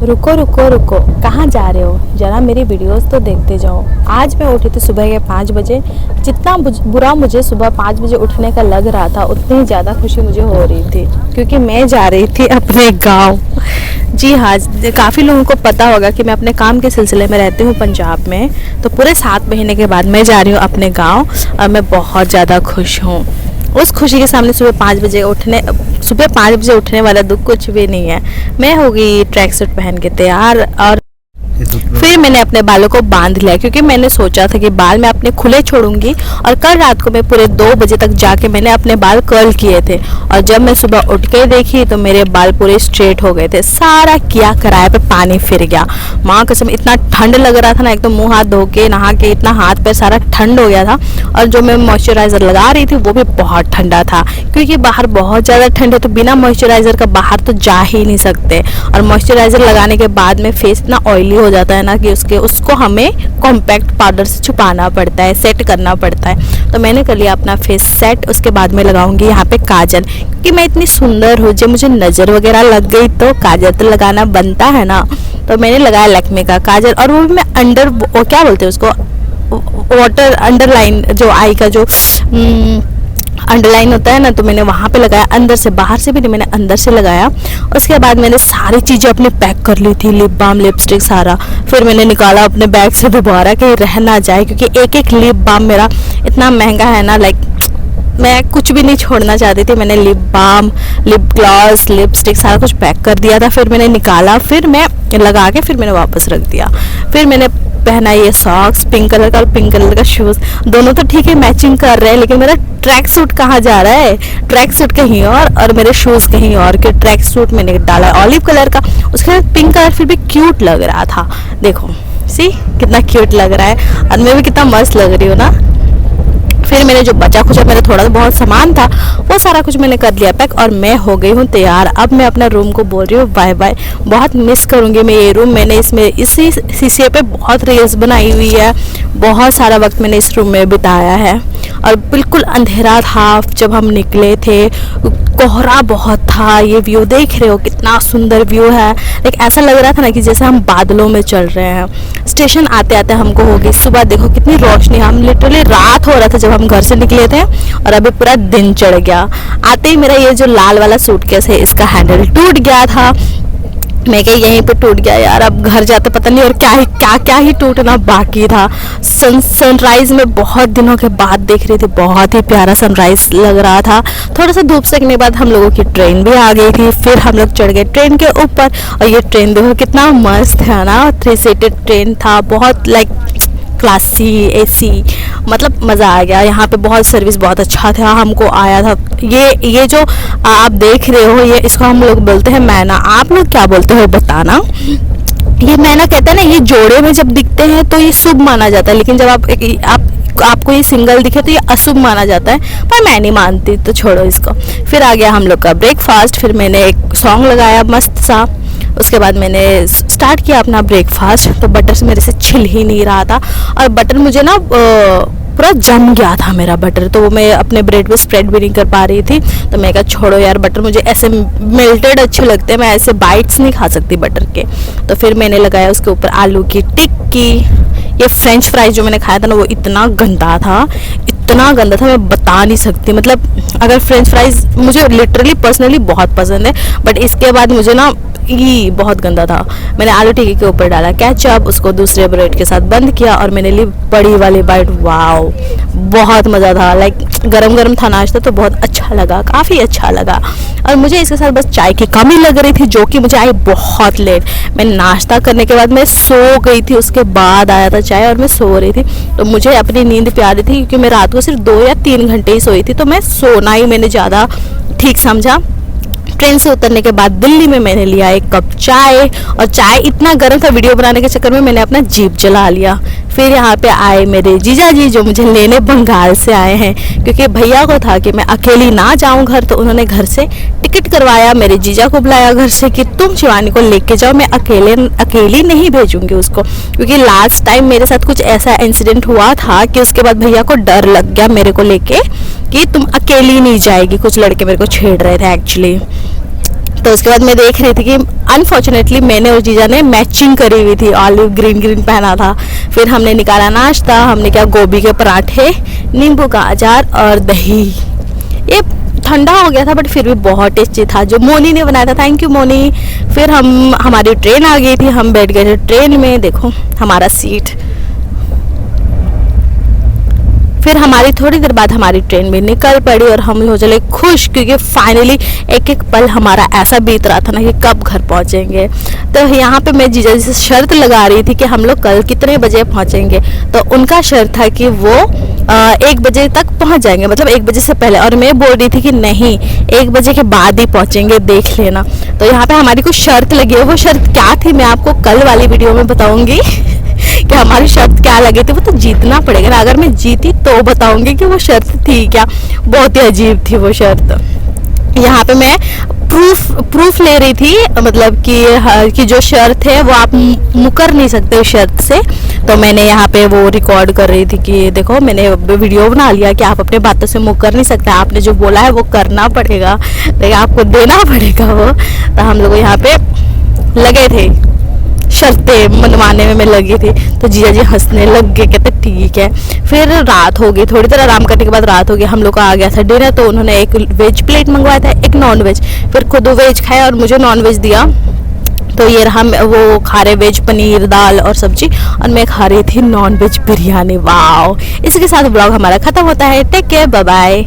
रुको रुको रुको, कहाँ जा रहे हो? ज़रा मेरी वीडियोस तो देखते जाओ। आज मैं उठी थी सुबह के 5 बजे। जितना बुरा मुझे सुबह 5 बजे उठने का लग रहा था, उतनी ही ज़्यादा खुशी मुझे हो रही थी, क्योंकि मैं जा रही थी अपने गांव। जी हाँ, काफ़ी लोगों को पता होगा कि मैं अपने काम के सिलसिले में रहती हूँ पंजाब में। तो पूरे 7 महीने के बाद मैं जा रही हूँ अपने गाँव और मैं बहुत ज़्यादा खुश हूँ। उस खुशी के सामने सुबह 5 बजे उठने वाला दुख कुछ भी नहीं है। मैं हो गई ट्रैक सूट पहन के तैयार और फिर मैंने अपने बालों को बांध लिया, क्योंकि मैंने सोचा था कि बाल मैं अपने खुले छोड़ूंगी। और कल रात को मैं पूरे 2 बजे तक जाके मैंने अपने बाल कर्ल किए थे, और जब मैं सुबह उठ के देखी तो मेरे बाल पूरे स्ट्रेट हो गए थे। सारा किया कराए पे पानी फिर गया। माँ कसम, इतना ठंड लग रहा था ना, एकदम मुँह हाथ धो के नहा के इतना हाथ पैर सारा ठंड हो गया था। और जो मैं मॉइस्चराइज़र लगा रही थी वो भी बहुत ठंडा था, क्योंकि बाहर बहुत ज़्यादा ठंड है, तो बिना मॉइस्चराइज़र का बाहर तो जा ही नहीं सकते। और मॉइस्चराइज़र लगाने के बाद में फेस इतना ऑयली हो जाता है ना कि उसको हमें कॉम्पैक्ट पाउडर से छुपाना पड़ता है, सेट करना पड़ता है। तो मैंने कर लिया अपना फेस सेट। उसके बाद मैं लगाऊंगी यहाँ पे काजल, क्योंकि मैं इतनी सुंदर हूँ, जब मुझे नज़र वगैरह लग गई तो काजल तो लगाना बनता है ना। तो मैंने लगाया लैक्मे का काजल, और वो भी मैं क्या बोलते हैं उसको, वाटर अंडरलाइन, जो आई का जो अंडरलाइन होता है ना, तो मैंने वहाँ पे लगाया। अंदर से, बाहर से भी नहीं, मैंने अंदर से लगाया। उसके बाद मैंने सारी चीज़ें अपने पैक कर ली थी, लिप बाम लिपस्टिक सारा। फिर मैंने निकाला अपने बैग से दोबारा, कहीं रह ना जाए, क्योंकि एक एक लिप बाम मेरा इतना महंगा है ना, लाइक मैं कुछ भी नहीं छोड़ना चाहती थी। मैंने lip balm, lip gloss, lipstick सारा कुछ पैक कर दिया था। फिर मैंने निकाला, फिर मैं लगा के फिर मैंने वापस रख दिया। फिर मैंने पहना ये सॉक्स, पिंक कलर का और पिंक कलर का शूज़। दोनों तो ठीक है, मैचिंग कर रहे हैं, लेकिन मेरा ट्रैक सूट कहाँ जा रहा है? ट्रैक सूट कहीं और मेरे शूज़ कहीं और। कि ट्रैक सूट मैंने डाला ऑलिव कलर का, उसके बाद पिंक कलर फिर भी क्यूट लग रहा था। देखो सी कितना क्यूट लग रहा है, और मैं भी कितना मस्त लग रही हूँ ना। फिर मैंने जो बचा खुचा मेरा थोड़ा बहुत सामान था वो सारा कुछ मैंने कर लिया पैक, और मैं हो गई हूँ तैयार। अब मैं अपना रूम को बोल रही हूँ बाय बाय। बहुत मिस करूँगी मैं ये रूम। मैंने इसी शीशे पे बहुत रील्स बनाई हुई है, बहुत सारा वक्त मैंने इस रूम में बिताया है। और बिल्कुल अंधेरा था जब हम निकले थे, कोहरा बहुत था। ये व्यू देख रहे हो कितना सुंदर व्यू है, लेकिन ऐसा लग रहा था ना कि जैसे हम बादलों में चल रहे हैं। स्टेशन आते आते हमको हो गई सुबह। देखो कितनी रोशनी, हम लिटरली रात हो रहा था जब हम घर से निकले थे, और अभी पूरा दिन चढ़ गया। आते ही मेरा ये जो लाल वाला सूटकेस है, इसका हैंडल टूट गया था। मैं कही यहीं पे टूट गया यार, अब घर जाते पता नहीं और क्या ही टूटना बाकी था। सनराइज़ में बहुत दिनों के बाद देख रही थी, बहुत ही प्यारा सनराइज़ लग रहा था। थोड़ा सा धूप सेकने बाद हम लोगों की ट्रेन भी आ गई थी। फिर हम लोग चढ़ गए ट्रेन के ऊपर, और ये ट्रेन देखो कितना मस्त है ना, 3 सीटेड ट्रेन था, बहुत लाइक क्लासी एसी, मतलब मज़ा आ गया। यहाँ पे बहुत सर्विस बहुत अच्छा था, हमको आया था। ये जो आप देख रहे हो, ये इसको हम लोग बोलते हैं मैना। आप लोग क्या बोलते हो बताना। ये मैना कहते हैं ना, ये जोड़े में जब दिखते हैं तो ये शुभ माना जाता है, लेकिन जब आपको ये सिंगल दिखे तो ये अशुभ माना जाता है, पर मैं नहीं मानती, तो छोड़ो इसको। फिर आ गया हम लोग का ब्रेकफास्ट। फिर मैंने एक सॉन्ग लगाया मस्त सा, उसके बाद मैंने स्टार्ट किया अपना ब्रेकफास्ट। तो बटर से मेरे से छिल ही नहीं रहा था, और बटर मुझे ना पूरा जम गया था मेरा बटर, तो वो मैं अपने ब्रेड पे स्प्रेड भी नहीं कर पा रही थी। तो मैं कहा छोड़ो यार, बटर मुझे ऐसे मेल्टेड अच्छे लगते हैं, मैं ऐसे बाइट्स नहीं खा सकती बटर के। तो फिर मैंने लगाया उसके ऊपर आलू की टिक्की। ये फ्रेंच फ्राइज जो मैंने खाया था ना, वो इतना गंदा था, इतना गंदा था, मैं बता नहीं सकती। मतलब अगर फ्रेंच फ्राइज मुझे लिटरली पर्सनली बहुत पसंद है, बट इसके बाद मुझे ना ये बहुत गंदा था। मैंने आलू टिक्की के ऊपर डाला केचप, उसको दूसरे ब्रेड के साथ बंद किया, और मैंने ली बड़ी वाली बाइट। वाओ, बहुत मज़ा था। लाइक गरम गरम था नाश्ता, तो बहुत अच्छा लगा, काफ़ी अच्छा लगा। और मुझे इसके साथ बस चाय की कमी लग रही थी, जो कि मुझे आई बहुत लेट। मैं नाश्ता करने के बाद मैं सो गई थी, उसके बाद आया था चाय, और मैं सो रही थी। तो मुझे अपनी नींद प्यारी थी, क्योंकि मैं रात को सिर्फ 2 या 3 घंटे ही सोई थी, तो मैं सोना ही मैंने ज़्यादा ठीक समझा। ट्रेन से उतरने के बाद दिल्ली में मैंने लिया एक कप चाय, और चाय इतना गर्म था, वीडियो बनाने के चक्कर में मैंने अपना जीप जला लिया। फिर यहाँ पे आए मेरे जीजा जी, जो मुझे लेने बंगाल से आए हैं, क्योंकि भैया को था कि मैं अकेली ना जाऊँ घर, तो उन्होंने घर से टिकट करवाया। मेरे जीजा को बुलाया घर से कि तुम शिवानी को लेके जाओ, मैं अकेली नहीं भेजूंगी उसको, क्योंकि लास्ट टाइम मेरे साथ कुछ ऐसा इंसिडेंट हुआ था कि उसके बाद भैया को डर लग गया मेरे को लेके कि तुम अकेली नहीं जाएगी। कुछ लड़के मेरे को छेड़ रहे थे एक्चुअली। तो उसके बाद मैं देख रही थी कि अनफॉर्चुनेटली मैंने और जीजा ने मैचिंग करी हुई थी, ऑलिव ग्रीन पहना था। फिर हमने निकाला नाश्ता, हमने क्या गोभी के पराठे, नींबू का अचार और दही। ये ठंडा हो गया था बट फिर भी बहुत टेस्टी था, जो मोनी ने बनाया था। Thank you Moni. फिर हमारी ट्रेन आ गई थी, हम बैठ गए थे ट्रेन में। देखो हमारा सीट। फिर हमारी थोड़ी देर बाद हमारी ट्रेन भी निकल पड़ी और हम हो चले खुश, क्योंकि फाइनली एक एक पल हमारा ऐसा बीत रहा था ना कि कब घर पहुंचेंगे। तो यहाँ पे मैं जीजा जी से शर्त लगा रही थी कि हम लोग कल कितने बजे पहुंचेंगे। तो उनका शर्त था कि वो 1 बजे तक पहुंच जाएंगे, मतलब 1 बजे से पहले। और मैं बोल रही थी कि नहीं, 1 बजे के बाद ही पहुंचेंगे, देख लेना। तो यहाँ पे हमारी कुछ शर्त लगी है। वो शर्त क्या थी मैं आपको कल वाली वीडियो में बताऊंगी कि हमारी शर्त क्या लगी थी। वो तो जीतना पड़ेगा ना, अगर मैं जीती तो बताऊंगी कि वो शर्त थी क्या। बहुत ही अजीब थी वो शर्त। यहाँ पे मैं प्रूफ ले रही थी, मतलब कि जो शर्त है वो आप मुकर नहीं सकते उस शर्त से। तो मैंने यहाँ पे वो रिकॉर्ड कर रही थी कि देखो मैंने वीडियो बना लिया कि आप अपने बातों से मुकर नहीं सकते, आपने जो बोला है वो करना पड़ेगा, लेकिन आपको देना पड़ेगा वो। तो हम लोग यहाँ पे लगे थे, शर्तें मनवाने में मैं लगी थी। तो जीजा जी हंसने लग गए, कहते ठीक है। फिर रात हो गई, थोड़ी देर आराम करने के बाद रात हो गई। हम लोग का आ गया था डिनर। तो उन्होंने एक वेज प्लेट मंगवाया था, एक नॉन वेज। फिर खुद वेज खाया और मुझे नॉन वेज दिया। तो ये रहा, वो खा रहे वेज पनीर दाल और सब्जी, और मैं खा रही थी नॉन वेज बिरयानी। वाह। इसके साथ ब्लॉग हमारा खत्म होता है। Take care, bye bye.